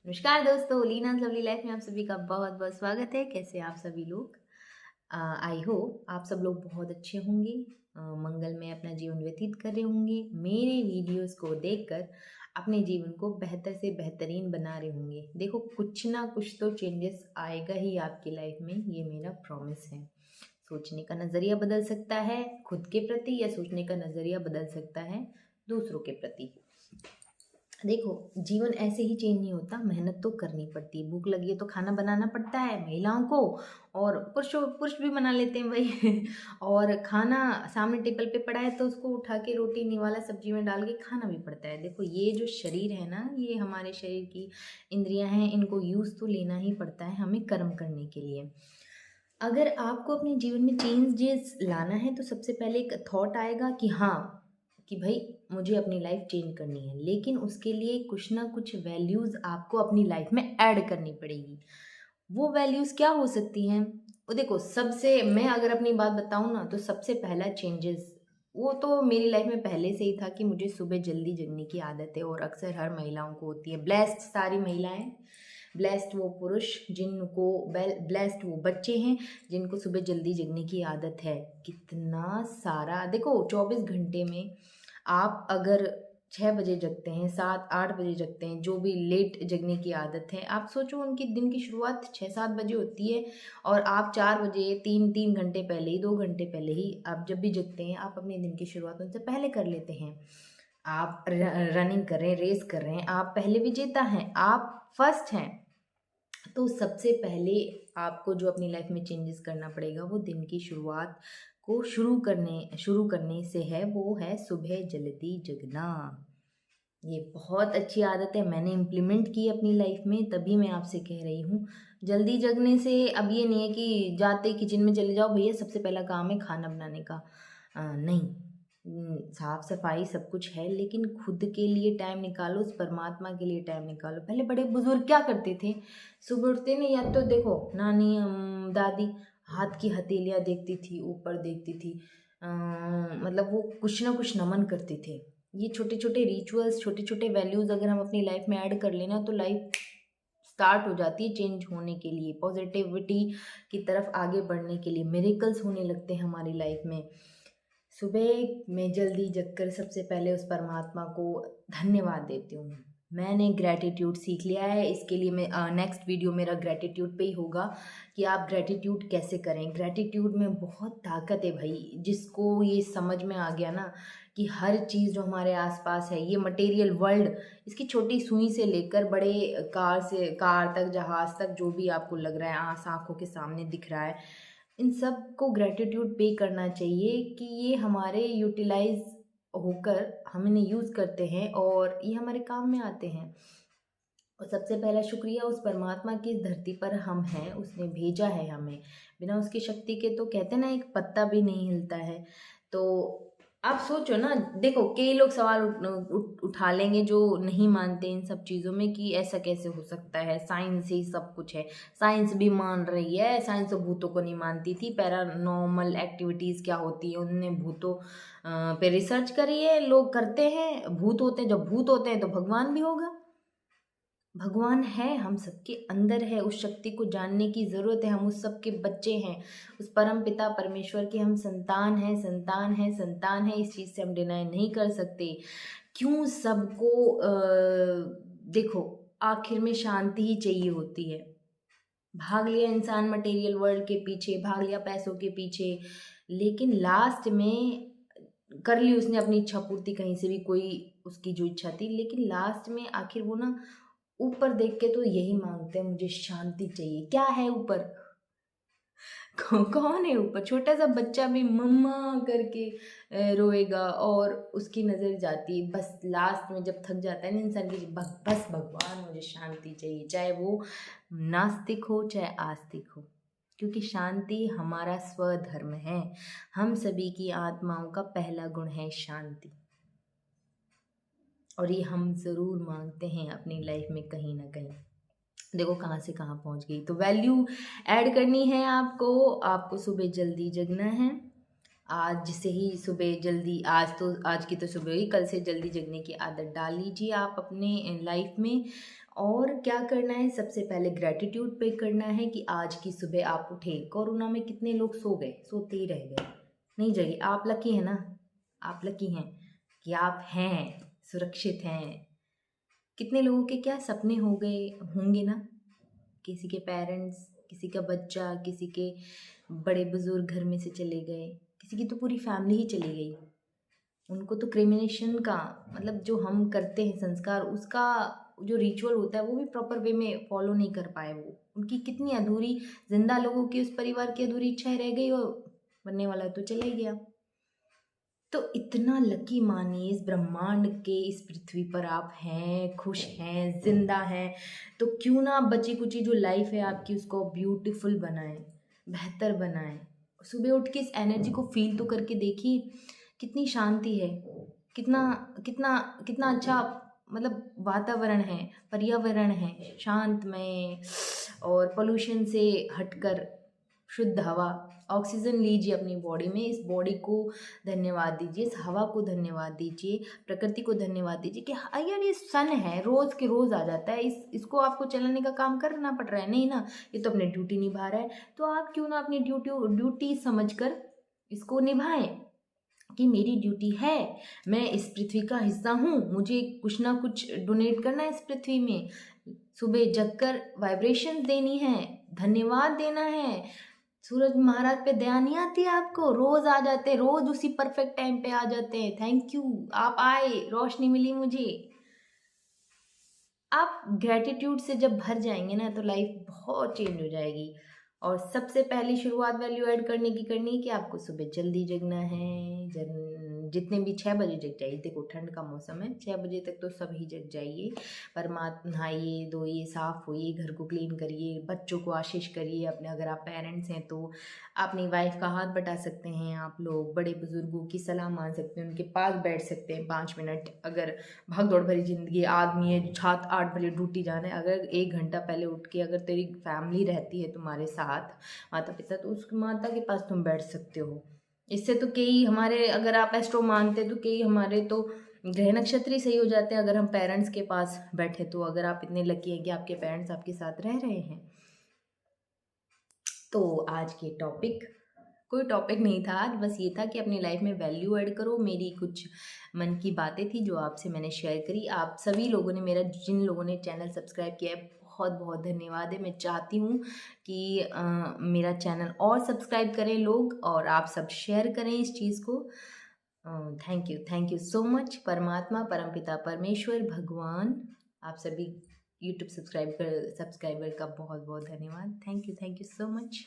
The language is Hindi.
नमस्कार दोस्तों, लीनाज लवली लाइफ में आप सभी का बहुत बहुत स्वागत है। कैसे आप सभी लोग? आई होप आप सब लोग बहुत अच्छे होंगे, मंगल में अपना जीवन व्यतीत कर रहे होंगे, मेरे वीडियोस को देखकर अपने जीवन को बेहतर से बेहतरीन बना रहे होंगे। देखो, कुछ ना कुछ तो चेंजेस आएगा ही आपकी लाइफ में, ये मेरा प्रॉमिस है। सोचने का नज़रिया बदल सकता है खुद के प्रति, या सोचने का नज़रिया बदल सकता है दूसरों के प्रति। देखो, जीवन ऐसे ही चेंज नहीं होता, मेहनत तो करनी पड़ती है। भूख लगी है तो खाना बनाना पड़ता है महिलाओं को, और पुरुष भी बना लेते हैं भाई और खाना सामने टेबल पे पड़ा है तो उसको उठा के रोटी निवाला सब्जी में डाल के खाना भी पड़ता है। देखो, ये जो शरीर है ना, ये हमारे शरीर की इंद्रियां हैं, इनको यूज़ तो लेना ही पड़ता है हमें कर्म करने के लिए। अगर आपको अपने जीवन में चेंजेस लाना है तो सबसे पहले एक थॉट आएगा कि हाँ, कि भाई मुझे अपनी लाइफ चेंज करनी है, लेकिन उसके लिए कुछ ना कुछ वैल्यूज़ आपको अपनी लाइफ में ऐड करनी पड़ेगी। वो वैल्यूज़ क्या हो सकती हैं? वो देखो, सबसे मैं अगर अपनी बात बताऊँ ना, तो सबसे पहला चेंजेस वो तो मेरी लाइफ में पहले से ही था कि मुझे सुबह जल्दी जगने की आदत है, और अक्सर हर महिलाओं को होती है। ब्लेस्ड सारी महिलाएं, ब्लेस्ड वो पुरुष जिनको, ब्लेस्ड वो बच्चे हैं जिनको सुबह जल्दी जगने की आदत है। कितना सारा देखो, 24 घंटे में आप अगर 6 बजे जगते हैं, 7-8 बजे जगते हैं, जो भी लेट जगने की आदत है, आप सोचो उनकी दिन की शुरुआत 6-7 बजे होती है, और आप 4 बजे, 3-3 घंटे पहले ही, 2 घंटे पहले ही आप जब भी जगते हैं, आप अपने दिन की शुरुआत उनसे पहले कर लेते हैं। आप रनिंग कर रहे हैं, रेस कर रहे हैं, आप पहले विजेता हैं, आप फर्स्ट हैं। तो सबसे पहले आपको जो अपनी लाइफ में चेंजेस करना पड़ेगा, वो दिन की शुरुआत को शुरू करने से है, वो है सुबह जल्दी जगना। ये बहुत अच्छी आदत है, मैंने इम्प्लीमेंट की अपनी लाइफ में, तभी मैं आपसे कह रही हूँ। जल्दी जगने से अब ये नहीं है कि जाते किचन में चले जाओ, भैया सबसे पहला काम है खाना बनाने का। नहीं, साफ सफाई सब कुछ है, लेकिन खुद के लिए टाइम निकालो, उस परमात्मा के लिए टाइम निकालो। पहले बड़े बुजुर्ग क्या करते थे? सुबह उठते नहीं, या तो देखो नानी, दादी हाथ की हथेलियाँ देखती थी, ऊपर देखती थी, मतलब वो कुछ ना कुछ नमन करते थे। ये छोटे छोटे रिचुअल्स, छोटे छोटे वैल्यूज़ अगर हम अपनी लाइफ में ऐड कर लेना, तो लाइफ स्टार्ट हो जाती है चेंज होने के लिए, पॉजिटिविटी की तरफ आगे बढ़ने के लिए। मिरेकल्स होने लगते हैं हमारी लाइफ में। सुबह मैं जल्दी जगकर सबसे पहले उस परमात्मा को धन्यवाद देती हूँ। मैंने ग्रैटिट्यूड सीख लिया है, इसके लिए मैं नेक्स्ट वीडियो मेरा ग्रैटिट्यूड पे ही होगा कि आप ग्रैटिट्यूड कैसे करें। ग्रैटिट्यूड में बहुत ताकत है भाई, जिसको ये समझ में आ गया ना कि हर चीज़ जो हमारे आसपास है, ये मटेरियल वर्ल्ड, इसकी छोटी सुई से लेकर बड़े कार तक, जहाज़ तक, जो भी आपको लग रहा है, आंखों के सामने दिख रहा है, इन सब को ग्रैटिट्यूड पे करना चाहिए कि ये हमारे यूटिलाइज होकर हम इन्हें यूज़ करते हैं और ये हमारे काम में आते हैं। और सबसे पहला शुक्रिया उस परमात्मा की, इस धरती पर हम हैं, उसने भेजा है हमें। बिना उसकी शक्ति के तो कहते ना, एक पत्ता भी नहीं हिलता है। तो आप सोचो ना, देखो कई लोग सवाल उठा लेंगे जो नहीं मानते इन सब चीज़ों में कि ऐसा कैसे हो सकता है, साइंस ही सब कुछ है। साइंस भी मान रही है, साइंस तो भूतों को नहीं मानती थी। पैरानॉर्मल एक्टिविटीज़ क्या होती है, उन्होंने भूतों पे रिसर्च करी है, लोग करते हैं। भूत होते हैं, जब भूत होते हैं तो भगवान भी होगा। भगवान है, हम सबके अंदर है, उस शक्ति को जानने की ज़रूरत है। हम उस सब के बच्चे हैं, उस परम पिता परमेश्वर के हम संतान हैं, संतान हैं, संतान हैं। इस चीज़ से हम डिनाई नहीं कर सकते। क्यों सबको देखो, आखिर में शांति ही चाहिए होती है। भाग लिया इंसान मटेरियल वर्ल्ड के पीछे, भाग लिया पैसों के पीछे, लेकिन लास्ट में कर ली उसने अपनी इच्छा पूर्ति कहीं से भी, कोई उसकी जो इच्छा थी, लेकिन लास्ट में आखिर वो ना ऊपर देख के तो यही मांगते हैं, मुझे शांति चाहिए। क्या है ऊपर? कौन है ऊपर? छोटा सा बच्चा भी मम्मा करके रोएगा, और उसकी नज़र जाती है बस लास्ट में, जब थक जाता है ना इंसान की, बस भगवान मुझे शांति चाहिए। चाहे वो नास्तिक हो चाहे आस्तिक हो, क्योंकि शांति हमारा स्वधर्म है। हम सभी की आत्माओं का पहला गुण है शांति, और ये हम ज़रूर मांगते हैं अपनी लाइफ में कहीं ना कहीं। देखो कहाँ से कहाँ पहुँच गई। तो वैल्यू ऐड करनी है आपको, आपको सुबह जल्दी जगना है। आज से ही सुबह जल्दी, आज की तो सुबह ही, कल से जल्दी जगने की आदत डाल लीजिए आप अपने लाइफ में। और क्या करना है, सबसे पहले ग्रैटिट्यूड पे करना है कि आज की सुबह आप उठे। कोरोना में कितने लोग सो गए, सोते ही रह गए, नहीं जगे। आप लकी हैं ना, आप लकी हैं कि आप हैं, सुरक्षित हैं। कितने लोगों के क्या सपने हो गए होंगे ना, किसी के पेरेंट्स, किसी का बच्चा, किसी के बड़े बुजुर्ग घर में से चले गए, किसी की तो पूरी फैमिली ही चली गई। उनको तो क्रिमिनेशन का मतलब जो हम करते हैं संस्कार, उसका जो रिचुअल होता है वो भी प्रॉपर वे में फॉलो नहीं कर पाए। वो उनकी कितनी अधूरी, जिंदा लोगों की, उस परिवार की अधूरी इच्छाएं रह गई, और बनने वाला तो चला ही गया। तो इतना लकी मानिए, इस ब्रह्मांड के, इस पृथ्वी पर आप हैं, खुश हैं, जिंदा हैं। तो क्यों ना बची कुची जो लाइफ है आपकी, उसको ब्यूटीफुल बनाएं, बेहतर बनाएं। सुबह उठ के इस एनर्जी को फील तो करके देखिए, कितनी शांति है, कितना कितना कितना अच्छा मतलब वातावरण है, पर्यावरण है शांतमय, और पोल्यूशन से हटकर शुद्ध हवा, ऑक्सीजन लीजिए अपनी बॉडी में। इस बॉडी को धन्यवाद दीजिए, इस हवा को धन्यवाद दीजिए, प्रकृति को धन्यवाद दीजिए कि हाँ यार ये सन है, रोज़ के रोज़ आ जाता है, इसको आपको चलाने का काम करना पड़ रहा है, नहीं ना, ये तो अपनी ड्यूटी निभा रहा है। तो आप क्यों ना अपनी ड्यूटी समझकर इसको निभाएं कि मेरी ड्यूटी है, मैं इस पृथ्वी का हिस्सा हूँ, मुझे कुछ ना कुछ डोनेट करना है इस पृथ्वी में। सुबह जगकर वाइब्रेशन देनी है, धन्यवाद देना है। सूरज महाराज पे दया नहीं आती आपको, रोज आ जाते, रोज उसी परफेक्ट टाइम पे आ जाते हैं। थैंक यू, आप आए, रोशनी मिली मुझे। आप ग्रेटिट्यूड से जब भर जाएंगे ना, तो लाइफ बहुत चेंज हो जाएगी। और सबसे पहली शुरुआत वैल्यू ऐड करने की करनी है कि आपको सुबह जल्दी जगना है। जितने भी 6 बजे जग जाइए, देखो ठंड का मौसम है, 6 बजे तक तो सभी जग जाइए। परमात्मा, नहाइए धोइए, साफ होइए, घर को क्लीन करिए, बच्चों को आशीष करिए अपने, अगर आप पेरेंट्स हैं तो अपनी वाइफ का हाथ बटा सकते हैं, आप लोग बड़े बुजुर्गों की सलाह मान सकते हैं, उनके पास बैठ सकते हैं 5 मिनट। अगर भाग दौड़ भरी जिंदगी, आदमी है 7-8 बजे ड्यूटी जाना है, अगर 1 घंटा पहले उठ के अगर तेरी फैमिली रहती है तुम्हारे साथ, माता पिता, तो उस माता के पास तुम बैठ सकते हो। इससे तो कई हमारे, अगर आप एस्ट्रो मानते तो कई हमारे तो ग्रह नक्षत्र ही सही हो जाते हैं अगर हम पेरेंट्स के पास बैठे तो। अगर आप इतने लकी हैं कि आपके पेरेंट्स आपके साथ रह रहे हैं। तो आज के टॉपिक, कोई टॉपिक नहीं था आज, बस ये था कि अपनी लाइफ में वैल्यू ऐड करो। मेरी कुछ मन की बातें थी जो आपसे मैंने शेयर करी। आप सभी लोगों ने, मेरा जिन लोगों ने चैनल सब्सक्राइब किया है, बहुत बहुत धन्यवाद है। मैं चाहती हूँ कि मेरा चैनल और सब्सक्राइब करें लोग, और आप सब शेयर करें इस चीज़ को। Thank you so much. परमात्मा, परमपिता परमेश्वर भगवान, आप सभी यूट्यूब सब्सक्राइबर का बहुत बहुत धन्यवाद। Thank you so much.